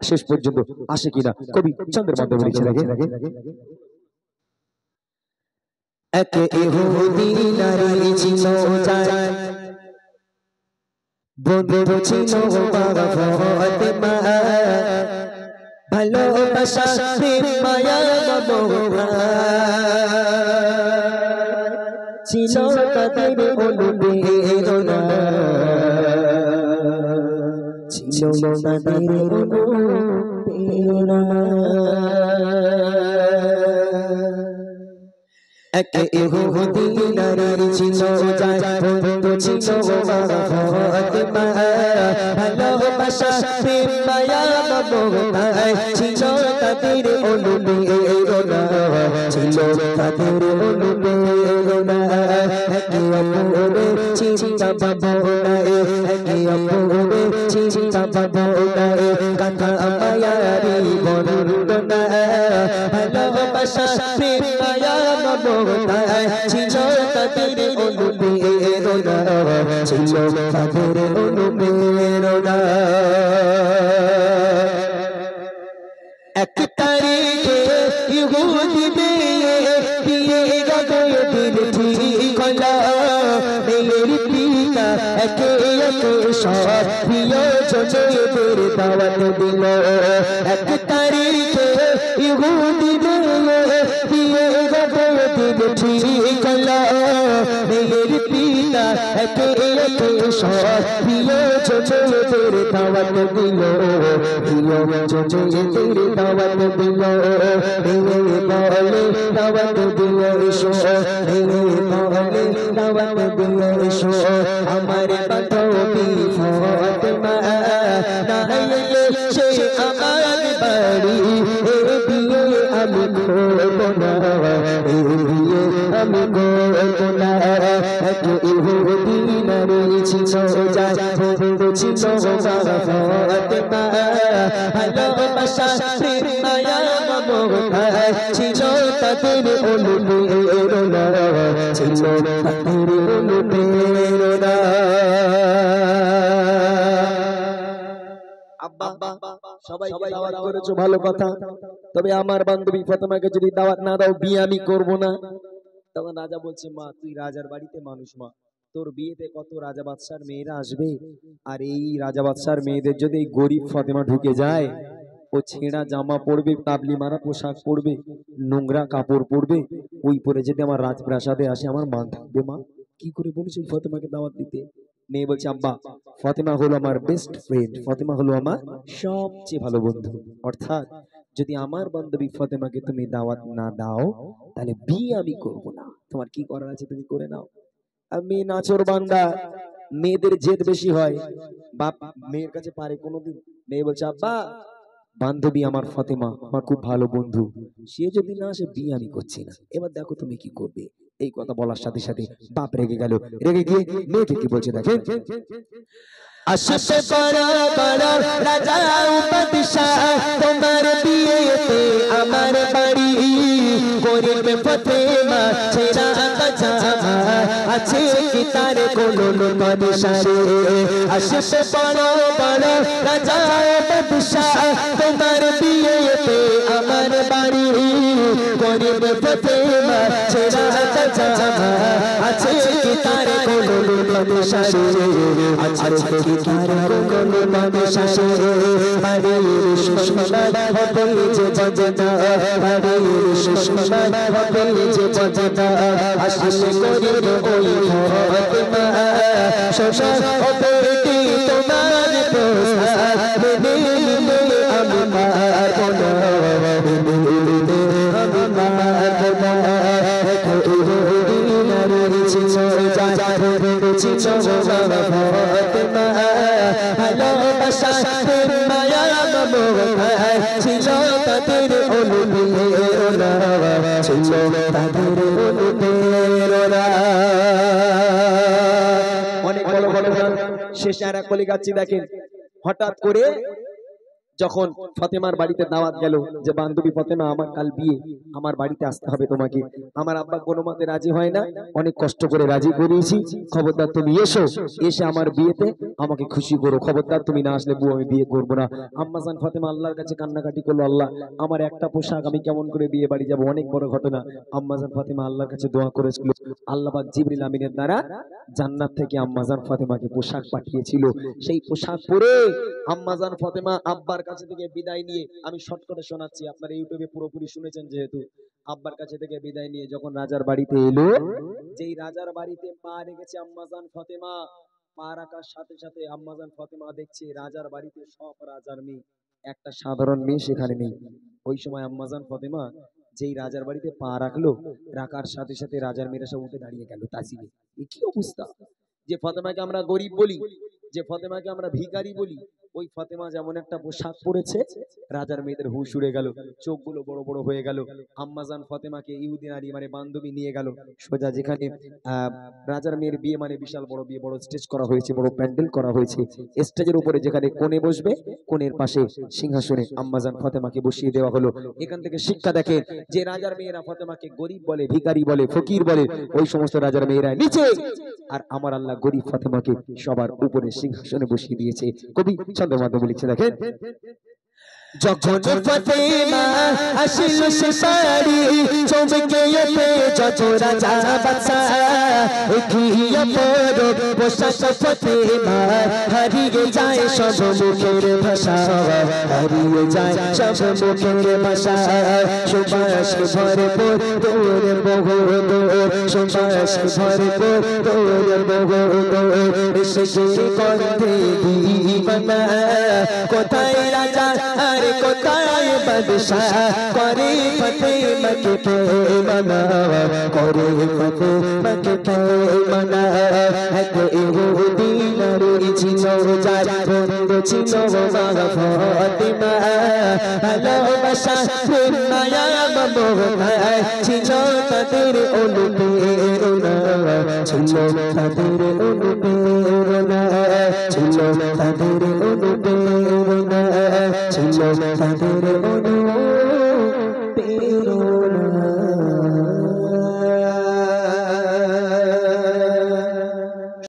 শেষ পর্যন্ত আসে কিনা কবি চন্দ্রের মাধ্যমে লিখে রাখে। এক ইহুদি নারী ছিল যায় বন্ধু ছিল বাবা ফাতেমা ভালোবাসা প্রেম মায়া মমতা ছিল তাদের অনুপ্রেরণা ছিল তাদের অনুপ্রেরণা এক ইহুদি নারী ছিল যায় বন্ধু ছিল বাবা ফাতেমা ভালোবাসা প্রেম মায়া মমতা ছিল তাদের অনুপ্রেরণা ছিল তাদের অনুপ্রেরণা একে অপরের চিন্তা ভাবনায় একে অপরের চিন্তা ভাবনায় কথা মায়ারি বর্ণনা ভালোবাসা প্রেম মায়া মমতা ছিল তাদের অনুপ্রেরণা ছিল তাদের অনুপ্রেরণা এক তারিখে ইহুদি মেয়ে বিয়ে গগন দিল ঠিক হলো মেয়ের পিতা একে একে সব প্রিয়জনদের দাওয়াত দিল এক তারিখে ইহুদি মেয়ে বিয়ে গগন দিল ঠিক হলো মেয়ের পিতা একে একে সব প্রিয়জনদের দাওয়াত দিল প্রিয়জনদের দাওয়াত দিল মেয়ে বলে দাওয়াত দিল এসো মেয়ে বলে দাওয়াত দিল এসো আমার বান্ধবী ফাতেমা না এলে সে আমার বাড়ি এ বিয়ে আমি করব না এ বিয়ে আমি করব না এক ইহুদি নারী ছিল যায় বন্ধু ছিল বাবা ফাতেমা ভালোবাসা প্রেম মায়া মমতা ছিল তাদের অনুপ্রেরণা ছিল তাদের অনুপ্রেরণা আব্বা সবাই দাওয়াত করেছো ভালো কথা তবে আমার বান্ধবী ফাতেমাকে যদি দাওয়াত না দাও বিয়ে আমি করব না তখন রাজা বলছে মা তুই রাজার বাড়িতে মানুষ মা তোর বিয়েতে কত রাজা বাদশার মেয়েরা আসবে আর এই রাজা বাদশার মেয়েদের যদি এই গরিব ফাতেমা ঢুকে যায় ও ছেঁড়া জামা পরবে তাবলি মারা পোশাক পরবে নোংরা কাপড় পরবে ওই পরে যদি আমার রাজপ্রাসাদে আসে আমার মান থাকবে মা কি করে বলিস এই ফাতেমাকে দাওয়াত দিতে মেয়ে বলছে আব্বা ফাতেমা হলো আমার বেস্ট ফ্রেন্ড ফাতেমা হলো আমার সবচেয়ে ভালো বন্ধু অর্থাৎ যদি আমার বান্ধবী ফাতেমাকে তুমি দাওয়াত না দাও তাহলে বিয়ে আমি করব না তোমার কি করার আছে তুমি করে নাও আমি নাচর বান্দা মেয়েদের জেদ বেশি হয় বাপ মেয়ের কাছে পারে কোনোদিন মেয়ে বলছে আব্বা বান্ধবী আমার ফাতেমা আমার খুব ভালো বন্ধু সে যদি না আসে বিয়ে আমি করছি না এবার দেখো তুমি কি করবে এই কথা বলার সাথে সাথে বাপ রেগে গেল রেগে গিয়ে মেয়েকে কি বলছে দেখেন আসতে পারা পারা রাজা বাদশাহ তোমার বিয়েতে আমার বাড়ি গরিব ফাতেমা ছেঁড়া জামা আছে কি তার কোনো বাদশারে আসতে পারা পারা রাজা বাদশাহ তোমার বিয়েতে আমার বাড়ি গরিব ফাতেমা ছেঁড়া জামা আছে কি তার কোনো বাদশারে আছে কি তার কোনো বাদশারে বাড়ির সুষমান হবে যে বাজনা বাড়ির সুষমান হবে যে বাজনা আশিস করিব ওই ফাতেমা শোষা হবে কি তোমার প্রসাদ মেনে আমি মারব না মেনে আমি মারব না নারী ছিল যায় ছিল বাবা ফাতেমা ভালোবাসা প্রেম মায়া মমতা ছিল তাদের অনুপ্রেরণা ছিল তাদের অনুপ্রেরণা অনেক বড় বড় গান শেষে আর এক কলি গাচ্ছি দেখেন হঠাৎ করে যখন ফাতেমার বাড়িতে দাওয়াত গেল যে বান্ধবী ফাতেমা আমার কাল বিয়ে, আমার বাড়িতে আসতে হবে তোমাকে। আমার আব্বা কোনো মতে রাজি হয় না, অনেক কষ্ট করে রাজি করিয়েছি, খবরদার তুমি এসো, এসে আমার বিয়েতে আমাকে খুশি করো, খবরদার তুমি না আসলে বউ আমি বিয়ে করবো না। আম্মাজান ফাতেমা আল্লাহর কাছে কান্নাকাটি করলো, আল্লাহ আমার একটা পোশাক আমি কেমন করে বিয়ে বাড়ি যাবো, অনেক বড় ঘটনা। আম্মাজান ফাতেমা আল্লাহর কাছে দোয়া করেছিল, আল্লাহ পাক জিবরিল আমিনের দ্বারা জান্নাত থেকে আম্মাজান ফাতেমাকে পোশাক পাঠিয়েছিল। সেই পোশাক পরে আম্মাজান ফাতেমা আব্বার কাছে থেকে বিদায় নিয়ে, আমি শর্টকাটে শোনাচ্ছি, আপনারা ইউটিউবে পুরোপুরি শুনেছেন যেহেতু, আব্বার কাছে থেকে বিদায় নিয়ে যখন রাজার বাড়িতে এলো, যেই রাজার বাড়িতে পা রেখেছে আম্মাজান ফাতেমা, পা রাখার সাথে সাথে আম্মাজান ফাতেমা দেখছে রাজার বাড়িতে সব রাজার মেয়ে, একটা সাধারণ মেয়ে সেখানে নেই। ওই সময় আম্মাজান ফাতেমা যেই রাজার বাড়িতে পা রাখলো, রাখার সাথে সাথে রাজার মেয়েরা সব উঠে দাঁড়িয়ে গেল তাজিমে। এ কি অবস্থা! যে ফাতেমাকে আমরা গরিব বলি, যে ফাতেমাকে আমরা ভিখারি বলি, ওই ফাতেমা যেমন একটা পোশাক পরেছে, রাজার মেয়েদের হুঁশ উড়ে গেল, চোখগুলো বড় বড় হয়ে গেল। আম্মাজান ফাতেমাকে ইহুদি নারী মানে বান্ধবী নিয়ে গেল সোজা যেখানে রাজার মেয়ের বিয়ে, মানে বিশাল বড় বিয়ে, বড় স্টেজ করা হয়েছে, বড় প্যান্ডেল করা হয়েছে। স্টেজের উপরে যেখানে কোণে বসবে, কোণের পাশে সিংহাসনে আম্মাজান ফাতেমাকে বসিয়ে দেওয়া হলো। এখান থেকে শিক্ষা দেখে যে রাজার মেয়েরা ফাতেমাকে গরিব বলে, ভিখারি বলে, ফকির বলে, ওই সমস্ত রাজার মেয়েরা নিচে, আর আমার আল্লাহ গরিব ফাতেমাকে সবার উপরে সিংহাসনে বসিয়ে দিয়েছে। কবি ছন্দের মাধ্যমে লিখছে, দেখেন, যখন ফাতেমা আসিল সে বাড়ি, চমকে ওঠে যত রাজা বাদশা, এগিয়ে পড়ো পোশাক ফাতেমা, হারিয়ে যায় সব মুখের ভাষা, হারিয়ে যায় সব মুখের ভাষা। সুবাস ভরপুর তোর বহুদূর, সুবাস ভরপুর তোর বহুদূর, এসেছে কণ্ঠে দিবানা, কোথায় রাজা আর কোথায় বাদশাহ, করে ফাতেমাকে প্রেমনা, করে ফাতেমাকে প্রেমনা। এক ইহুদি নারী ছিল যার বন্ধু ছিল মা ফাতেমা, ভালোবাসা প্রেম মায়া মমতা ছিল তাদের অনুপ্রেরণা, ছিল তাদের অনুপ্রেরণা, ছিল তাদের অনুপ্রেরণা, ছিল তাদের অনুপ্রেরণা।